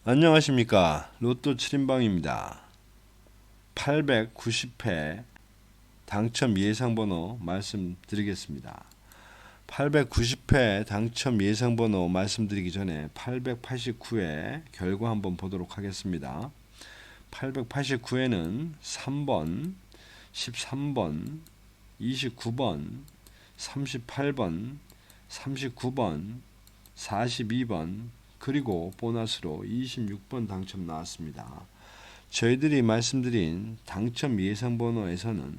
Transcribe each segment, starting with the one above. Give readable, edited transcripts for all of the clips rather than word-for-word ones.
안녕하십니까. 로또 7인방입니다. 890회 당첨 예상번호 말씀드리겠습니다. 890회 당첨 예상번호 말씀드리기 전에 889회 결과 한번 보도록 하겠습니다. 889회는 3번, 13번, 29번, 38번, 39번, 42번, 그리고 보너스로 26번 당첨 나왔습니다. 저희들이 말씀드린 당첨 예상 번호에서는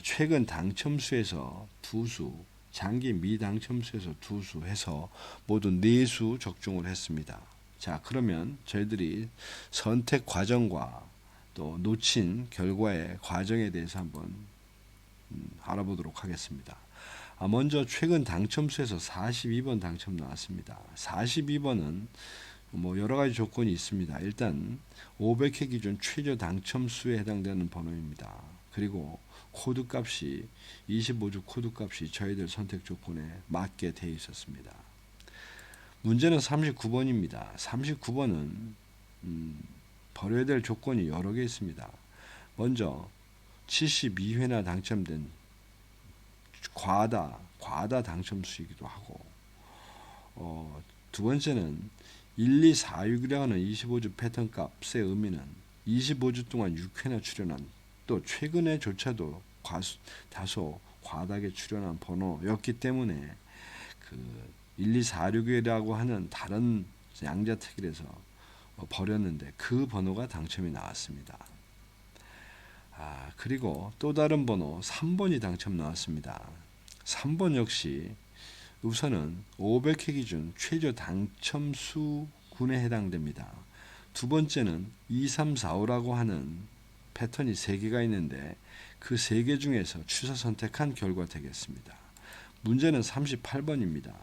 최근 당첨수에서 두수, 장기 미당첨수에서 두수 해서 모두 4수 적중을 했습니다. 자, 그러면 저희들이 선택 과정과 또 놓친 결과의 과정에 대해서 한번 알아보도록 하겠습니다. 먼저 최근 당첨수에서 42번 당첨 나왔습니다. 42번은 여러 가지 조건이 있습니다. 일단 500회 기준 최저 당첨수에 해당되는 번호입니다. 그리고 코드 값이 25주 코드 값이 저희들 선택 조건에 맞게 되어 있었습니다. 문제는 39번입니다. 39번은 버려야 될 조건이 여러 개 있습니다. 먼저 72회나 당첨된 과다 당첨수이기도 하고, 두 번째는 1246이라는 25주 패턴 값의 의미는 25주 동안 6회나 출연한, 또 최근에조차도 다소 과다하게 출연한 번호였기 때문에 그 1246이라고 하는 다른 양자택일에서 버렸는데 그 번호가 당첨이 나왔습니다. 그리고 또 다른 번호 3번이 당첨 나왔습니다. 3번 역시 우선은 500회 기준 최저 당첨수군에 해당됩니다. 두 번째는 2345라고 하는 패턴이 3개가 있는데 그 3개 중에서 취사 선택한 결과 되겠습니다. 문제는 38번입니다.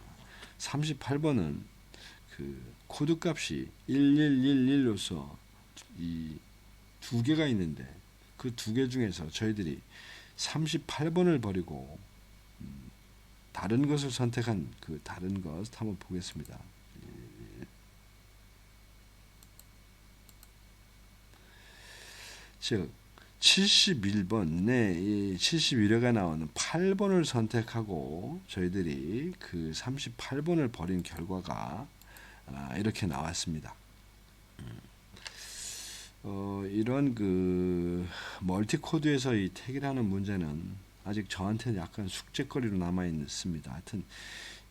38번은 그 코드 값이 1111로서 이 2개가 있는데 그 2개 중에서 저희들이 38번을 버리고 다른 것을 선택한 그 다른 것 한번 보겠습니다. 즉 71번, 71회가 나오는 8번을 선택하고 저희들이 그 38번을 버린 결과가 이렇게 나왔습니다. 이런 그 멀티 코드에서 이 택이라는 문제는 아직 저한테는 약간 숙제거리로 남아 있습니다. 하여튼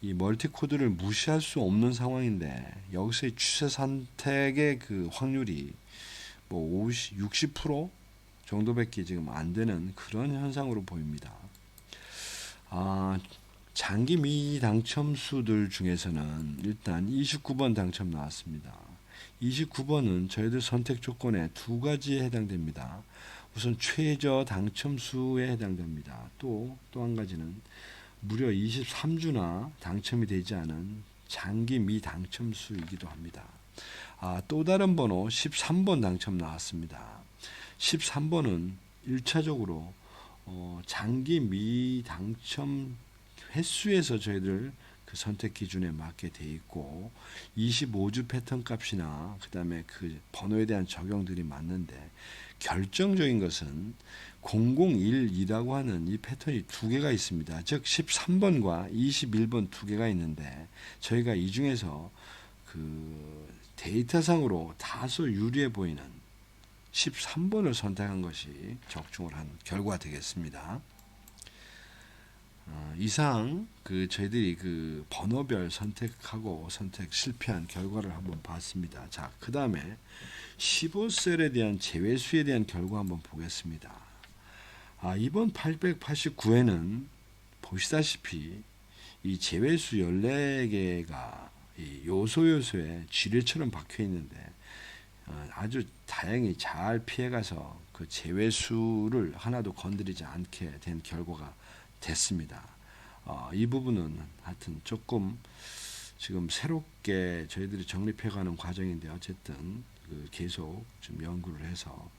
이 멀티 코드를 무시할 수 없는 상황인데 여기서의 추세 선택의 그 확률이 60% 정도밖에 지금 안 되는 그런 현상으로 보입니다. 장기 미당첨수들 중에서는 일단 29번 당첨 나왔습니다. 29번은 저희들 선택 조건에 2가지에 해당됩니다. 우선 최저 당첨수에 해당됩니다. 또 한 가지는 무려 23주나 당첨이 되지 않은 장기 미당첨수이기도 합니다. 또 다른 번호 13번 당첨 나왔습니다. 13번은 1차적으로 장기 미당첨 횟수에서 저희들 그 선택 기준에 맞게 돼 있고 25주 패턴 값이나 그 다음에 그 번호에 대한 적용들이 맞는데 결정적인 것은 0012라고 하는 이 패턴이 2개가 있습니다. 즉 13번과 21번 2개가 있는데 저희가 이 중에서 그 데이터상으로 다소 유리해 보이는 13번을 선택한 것이 적중을 한 결과가 되겠습니다. 이상 그 저희들이 그 번호별 선택하고 선택 실패한 결과를 한번 봤습니다. 자, 그 다음에 15셀에 대한 제외수에 대한 결과 한번 보겠습니다. 이번 889회는 보시다시피 이 제외수 14개가 이 요소에 지뢰처럼 박혀 있는데 아주 다행히 잘 피해가서 그 제외수를 하나도 건드리지 않게 된 결과가 됐습니다. 이 부분은 하여튼 조금 지금 새롭게 저희들이 정립해가는 과정인데 어쨌든 계속 좀 연구를 해서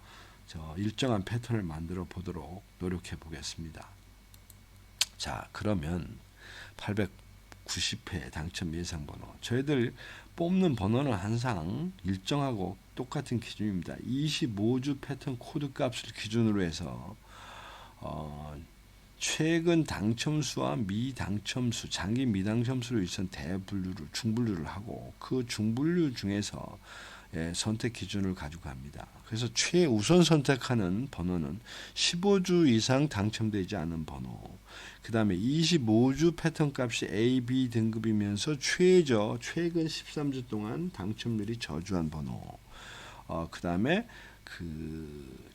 일정한 패턴을 만들어 보도록 노력해 보겠습니다. 자, 그러면 890회 당첨 예상 번호. 저희들 뽑는 번호는 항상 일정하고 똑같은 기준입니다. 25주 패턴 코드 값을 기준으로 해서 최근 당첨수와 미당첨수, 장기 미당첨수로 일선 대분류를 중분류를 하고 그 중분류 중에서 선택 기준을 가지고 갑니다. 그래서 최우선 선택하는 번호는 15주 이상 당첨되지 않은 번호. 그 다음에 25주 패턴 값이 A, B 등급이면서 최근 13주 동안 당첨률이 저조한 번호. 그 다음에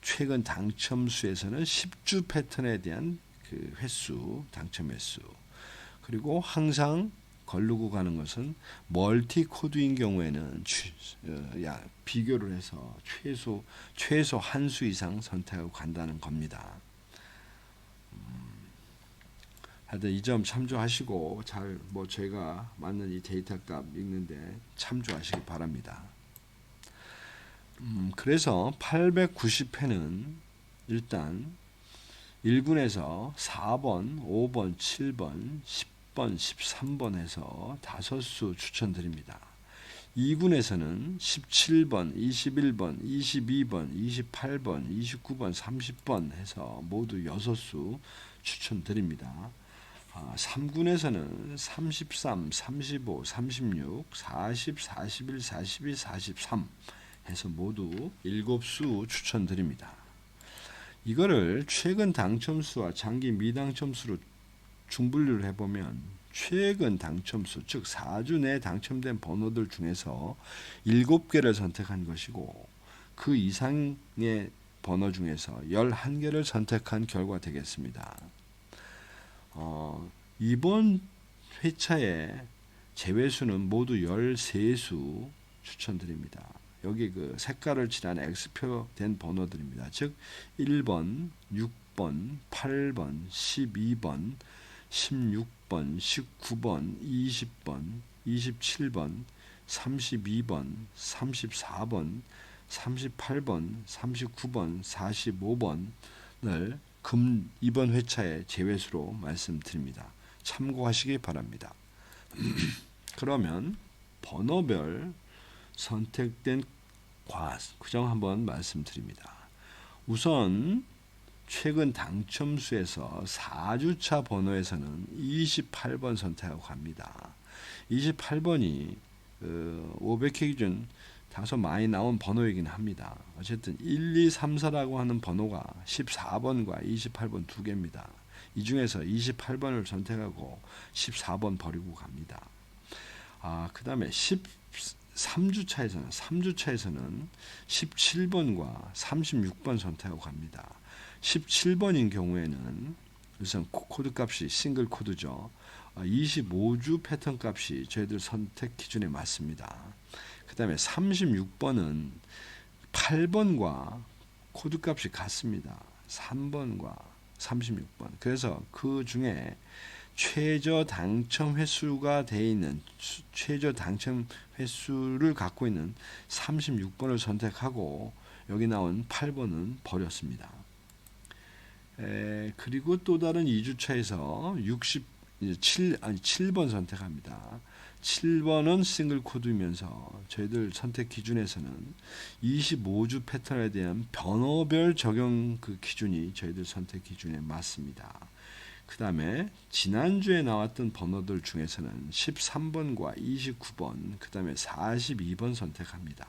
최근 당첨수에서는 10주 패턴에 대한 그 횟수, 당첨 횟수. 그리고 항상 걸르고 가는 것은 멀티 코드인 경우에는 비교를 해서 최소 한 수 이상 선택하고 간다는 겁니다. 하여튼 이 점 참조하시고 잘 저희가 맞는 이 데이터 값 읽는데 참조하시기 바랍니다. 그래서 890회는 일단 1군에서 4번, 5번, 7번, 10번, 13번 해서 5수 추천드립니다. 2군에서는 17번, 21번, 22번, 28번, 29번, 30번 해서 모두 6수 추천드립니다. 3군에서는 33, 35, 36, 40, 41, 42, 43 해서 모두 7수 추천드립니다. 이거를 최근 당첨수와 장기 미당첨수로 중분류를 해보면 최근 당첨수, 즉 4주 내에 당첨된 번호들 중에서 7개를 선택한 것이고 그 이상의 번호 중에서 11개를 선택한 결과 되겠습니다. 이번 회차의 제외수는 모두 13수 추천드립니다. 여기 그 색깔을 칠한 X표 된 번호들입니다. 즉 1번, 6번, 8번, 12번, 16번, 19번, 20번, 27번, 32번, 34번, 38번, 39번, 45번을 이번 회차의 제외수로 말씀드립니다. 참고하시기 바랍니다. 그러면 번호별 선택된 구정 한번 말씀드립니다. 우선 최근 당첨수에서 4주차 번호에서는 28번 선택하고 갑니다. 28번이 500회 기준 다소 많이 나온 번호이긴 합니다. 어쨌든 1, 2, 3, 4라고 하는 번호가 14번과 28번 두 개입니다. 이 중에서 28번을 선택하고 14번 버리고 갑니다. 그 다음에 3주차에서는 17번과 36번 선택하고 갑니다. 17번인 경우에는 우선 코드 값이 싱글 코드죠. 25주 패턴 값이 저희들 선택 기준에 맞습니다. 그 다음에 36번은 8번과 코드 값이 같습니다. 3번과 36번. 그래서 그 중에 최저 당첨 횟수가 되어 있는 최저 당첨 횟수를 갖고 있는 36번을 선택하고 여기 나온 8번은 버렸습니다. 그리고 또 다른 2주차에서 7번 선택합니다. 7번은 싱글 코드이면서 저희들 선택 기준에서는 25주 패턴에 대한 번호별 적용 그 기준이 저희들 선택 기준에 맞습니다. 그 다음에 지난주에 나왔던 번호들 중에서는 13번과 29번, 그 다음에 42번 선택합니다.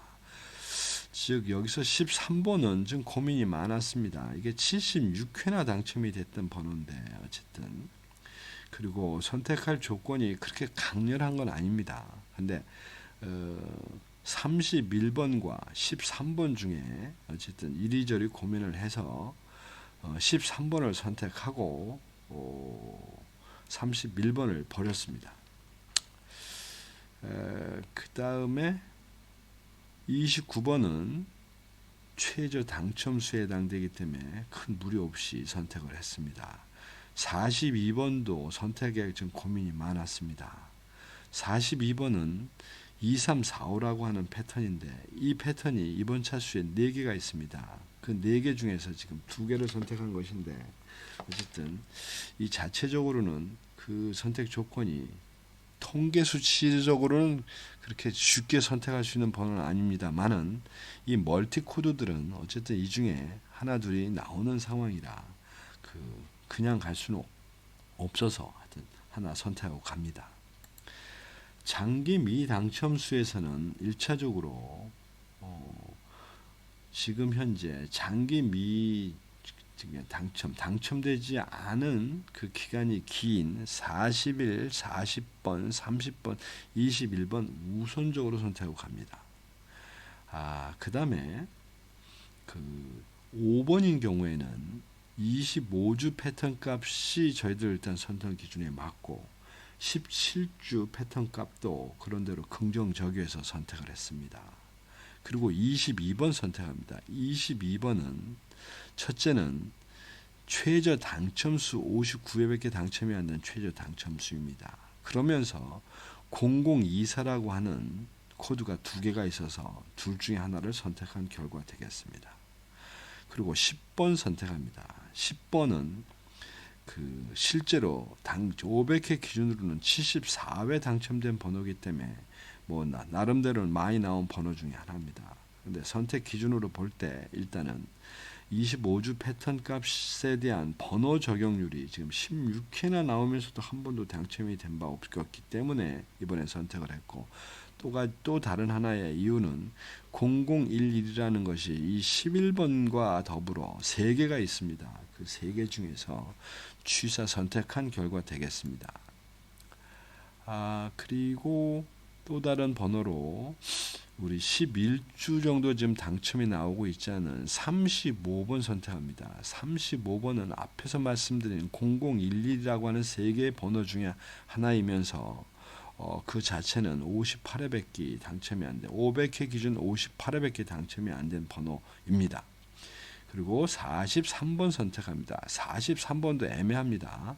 즉 여기서 13번은 좀 고민이 많았습니다. 이게 76회나 당첨이 됐던 번호인데 어쨌든 그리고 선택할 조건이 그렇게 강렬한 건 아닙니다. 근데 31번과 13번 중에 어쨌든 이리저리 고민을 해서 13번을 선택하고 31번을 버렸습니다. 그 다음에 29번은 최저 당첨수에 해당되기 때문에 큰 무리 없이 선택을 했습니다. 42번도 선택에 좀 고민이 많았습니다. 42번은 2, 3, 4, 5라고 하는 패턴인데 이 패턴이 이번 차수에 4개가 있습니다. 그 4개 중에서 지금 2개를 선택한 것인데 어쨌든 이 자체적으로는 그 선택 조건이 통계 수치적으로는 그렇게 쉽게 선택할 수 있는 번호는 아닙니다만은 이 멀티 코드들은 어쨌든 이 중에 하나 둘이 나오는 상황이라 그냥 갈 수는 없어서 하여튼 하나 선택하고 갑니다. 장기 미당첨수에서는 1차적으로 지금 현재 장기 당첨되지 않은 그 기간이 긴 40일, 40번, 30번, 21번 우선적으로 선택하고 갑니다. 그 다음에 5번인 경우에는 25주 패턴 값이 저희들 일단 선택 기준에 맞고 17주 패턴 값도 그런대로 긍정적용해서 선택을 했습니다. 그리고 22번 선택합니다. 22번은 첫째는 최저 당첨수 59회밖에 당첨이 안 된 최저 당첨수입니다. 그러면서 0024라고 하는 코드가 두 개가 있어서 둘 중에 하나를 선택한 결과 되겠습니다. 그리고 10번 선택합니다. 10번은 실제로 500회 기준으로는 74회 당첨된 번호이기 때문에 나름대로는 많이 나온 번호 중에 하나입니다. 근데 선택 기준으로 볼 때 일단은 25주 패턴 값에 대한 번호 적용률이 지금 16회나 나오면서도 한 번도 당첨이 된 바 없었기 때문에 이번에 선택을 했고, 또 다른 하나의 이유는 0011이라는 것이 이 11번과 더불어 3개가 있습니다. 그 3개 중에서 취사 선택한 결과 되겠습니다. 그리고 또 다른 번호로 우리 11주 정도 지금 당첨이 나오고 있지 않은 35번 선택합니다. 35번은 앞에서 말씀드린 0011이라고 하는 3개의 번호 중에 하나이면서 그 자체는 58회밖에 당첨이 안 돼. 500회 기준 58회밖에 당첨이 안 된 번호입니다. 그리고 43번 선택합니다. 43번도 애매합니다.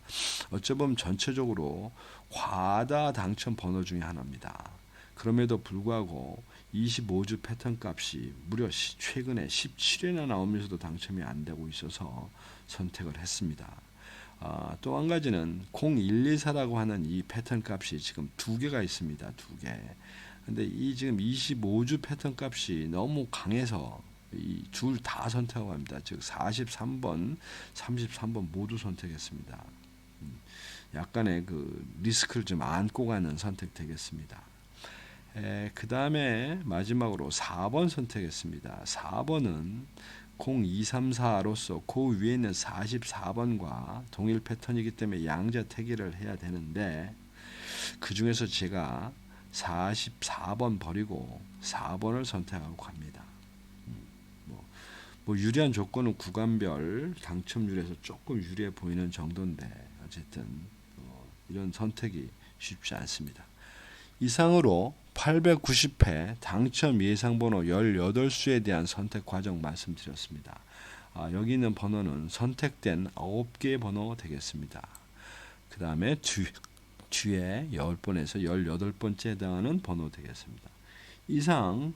어쩌면 전체적으로 과다 당첨 번호 중에 하나입니다. 그럼에도 불구하고 25주 패턴 값이 무려 최근에 17회나 나오면서도 당첨이 안 되고 있어서 선택을 했습니다. 또 한 가지는 0124라고 하는 이 패턴 값이 지금 2개가 있습니다. 2개. 근데 이 지금 25주 패턴 값이 너무 강해서 이 둘 다 선택하고 합니다. 즉 43번, 33번 모두 선택했습니다. 약간의 리스크를 좀 안고 가는 선택 되겠습니다. 그 다음에 마지막으로 4번 선택했습니다. 4번은 0234로서 그 위에 있는 44번과 동일 패턴이기 때문에 양자택일을 해야 되는데, 그 중에서 제가 44번 버리고 4번을 선택하고 갑니다. 유리한 조건은 구간별 당첨률에서 조금 유리해 보이는 정도인데 어쨌든 이런 선택이 쉽지 않습니다. 이상으로 890회 당첨 예상번호 18수에 대한 선택 과정 말씀드렸습니다. 여기 있는 번호는 선택된 9개의 번호 되겠습니다. 그 다음에 뒤에 10번에서 18번째 해당하는 번호 되겠습니다. 이상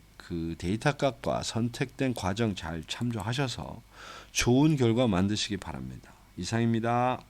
데이터 값과 선택된 과정 잘 참조하셔서 좋은 결과 만드시기 바랍니다. 이상입니다.